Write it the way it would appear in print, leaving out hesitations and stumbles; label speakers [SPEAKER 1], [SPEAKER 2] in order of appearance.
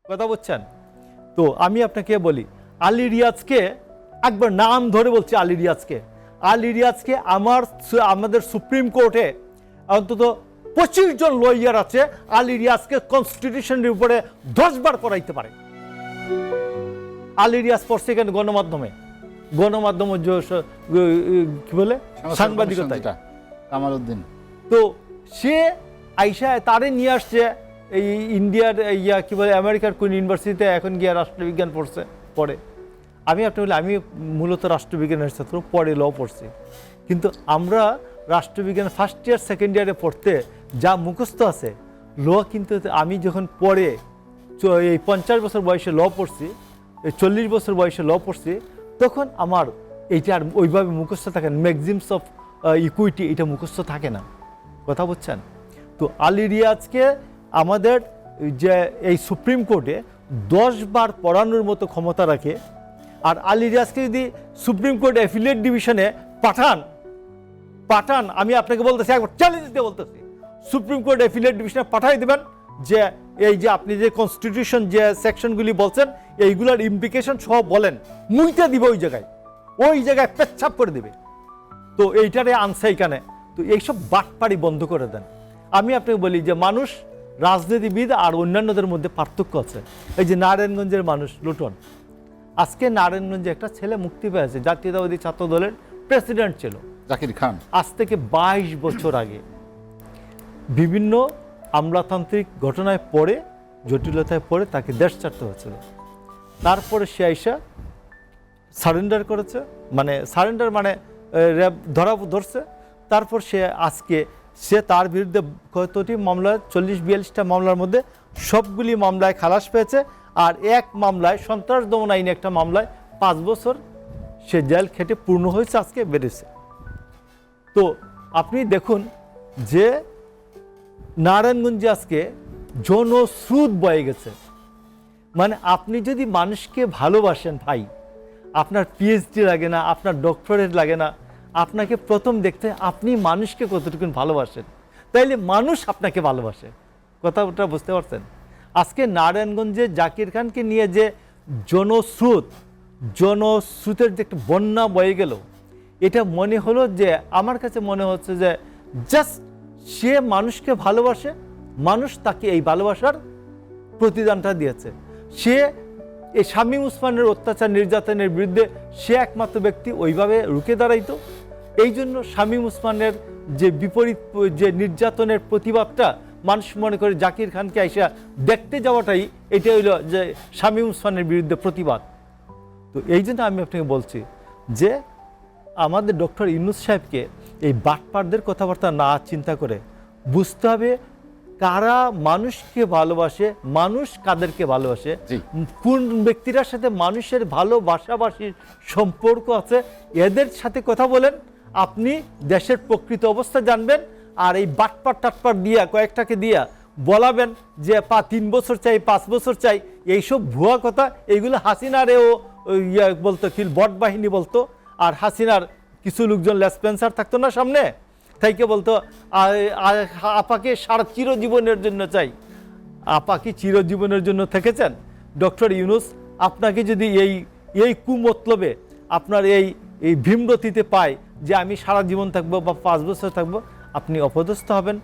[SPEAKER 1] কথা বলছেন? তো আমি আপনাকে বলি, আলী রিয়াজকে একবার নাম ধরে বলছি, আলী রিয়াজকে আমাদের সুপ্রিম কোর্টে অন্তত 25 জন লয়ার আছে আলী রিয়াজকে কনস্টিটিউশনের উপরে 10 বার পড়াইতে পারে। আলী রিয়াজ পড়ছে কেন? গণমাধ্যমে কি বলে, সাংবাদিকতায়।
[SPEAKER 2] কামালউদ্দিন।
[SPEAKER 1] তো সে আইসা তারে নিয়ে আসছে এই ইন্ডিয়ার কি বলে আমেরিকার কোন ইউনিভার্সিটিতে এখন গিয়ে রাষ্ট্রবিজ্ঞান পড়ে। আমি মূলত রাষ্ট্রবিজ্ঞানের ছাত্র, পরে ল পড়ছি। কিন্তু আমরা রাষ্ট্রবিজ্ঞান ফার্স্ট ইয়ার সেকেন্ড ইয়ারে পড়তে যা মুখস্থ আছে ল, কিন্তু আমি যখন পড়ে এই 50 বছর বয়সে ল পড়ছি, 40 বছর বয়সে ল পড়ছি, তখন আমার এইটা আর ওইভাবে মুখস্থ থাকে না। ম্যাক্সিমস অফ ইকুইটি এটা মুখস্থ থাকে না। কথা বলছেন? তো আলী রিয়াজকে আমাদের যে এই সুপ্রিম কোর্টে 10 বার পড়ানোর মতো ক্ষমতা রাখে। আর আলী রিয়াজকে যদি সুপ্রিম কোর্ট অ্যাফিলিয়েট ডিভিশনে পাঠান, আমি আপনাকে বলতেছি, একবার চ্যালেঞ্জ দিয়ে বলতেছি, সুপ্রিম কোর্ট অ্যাফিলিয়েট ডিভিশনে পাঠাই দেবেন যে এই যে আপনি যে কনস্টিটিউশন যে সেকশনগুলি বলছেন এইগুলোর ইমপ্লিকেশন সহ বলেন, মুইতে দিবে ওই জায়গায় পেচ্ছাপ করে দেবে। তো এইটারে আনছে এখানে। তো এইসব বাটপাড়ি বন্ধ করে দেন। আমি আপনাকে বলি যে মানুষ, রাজনীতিবিদ আর অন্যান্যদের মধ্যে পার্থক্য আছে। এই যে নারায়ণগঞ্জের মানুষ লুটন, আজকে নারায়ণগঞ্জে একটা ছেলে মুক্তি পেয়েছে, জাতীয়তাবাদী ছাত্র দলের প্রেসিডেন্ট ছিল,
[SPEAKER 2] জাকির খান।
[SPEAKER 1] আজ থেকে 22 বছর আগে বিভিন্ন আমলাতান্ত্রিক ঘটনায় পড়ে, জটিলতায় পড়ে তাকে দেশ ছাড়তে হয়েছিল। তারপরে সে আইসা সারেন্ডার করেছে, মানে ধরছে। তারপর সে তার বিরুদ্ধে কতটি মামলা, 40-42টা মামলার মধ্যে সবগুলি মামলায় খালাস পেয়েছে। আর এক মামলায়, সন্ত্রাস দমন আইনে একটা মামলায় 5 বছর সে জেল খেটে পূর্ণ হয়েছে, আজকে বেড়েছে। তো আপনি দেখুন যে নারায়ণগঞ্জে আজকে জনস্রোত বয়ে গেছে। মানে আপনি যদি মানুষকে ভালোবাসেন ভাই, আপনার পিএইচডি লাগে না, আপনার ডক্টরেট লাগে না, আপনাকে প্রথম দেখতে আপনি মানুষকে কতটুকু ভালোবাসেন, তাইলে মানুষ আপনাকে ভালোবাসে। কথাটা বুঝতে পারছেন? আজকে নারায়ণগঞ্জে জাকির খানকে নিয়ে যে জনস্রোতের যে একটা বন্যা বয়ে গেল, এটা মনে হলো যে, আমার কাছে মনে হচ্ছে যে জাস্ট সে মানুষকে ভালোবাসে, মানুষ তাকে এই ভালোবাসার প্রতিদানটা দিয়েছে। সে এই শামীম ওসমানের অত্যাচার নির্যাতনের বিরুদ্ধে সে একমাত্র ব্যক্তি ওইভাবে রুখে দাঁড়াইতো। এই জন্য শামীম ওসমানের যে বিপরীত যে নির্যাতনের প্রতিবাদটা মানুষ মনে করে জাকির খানকে আইসা দেখতে যাওয়াটাই এটা হইল যে শামীম ওসমানের বিরুদ্ধে প্রতিবাদ। তো এই জন্য আমি আপনাকে বলছি যে আমাদের ডক্টর ইউনূস সাহেবকে এই বাটপারদের কথাবার্তা না চিন্তা করে বুঝতে হবে কারা মানুষকে ভালোবাসে, মানুষ কাদেরকে ভালোবাসে, কোন ব্যক্তির সাথে মানুষের ভালোবাসাবাসির সম্পর্ক আছে, এদের সাথে কথা বলেন, আপনি দেশের প্রকৃত অবস্থা জানবেন। আর এই বাটপার টাটপার দিয়া কয়েকটাকে দিয়া বলাবেন যে 3 বছর চাই, 5 বছর চাই, এইসব ভুয়া কথা, এইগুলো হাসিনারেও বলতো, কি বট বাহিনী বলতো। আর হাসিনার কিছু লোকজন লেসপেন্সার থাকতো না সামনে, তাইকে বলতো আপাকে চিরজীবনের জন্য চাই। আপা কি চিরজীবনের জন্য থেকেছেন? ডক্টর ইউনূস আপনাকে যদি এই কুমতলবে আপনার এই ভীমরতিতে পায় যে আমি সারা জীবন থাকবো বা 5 বছর থাকবো, আপনি অপদস্থ হবেন।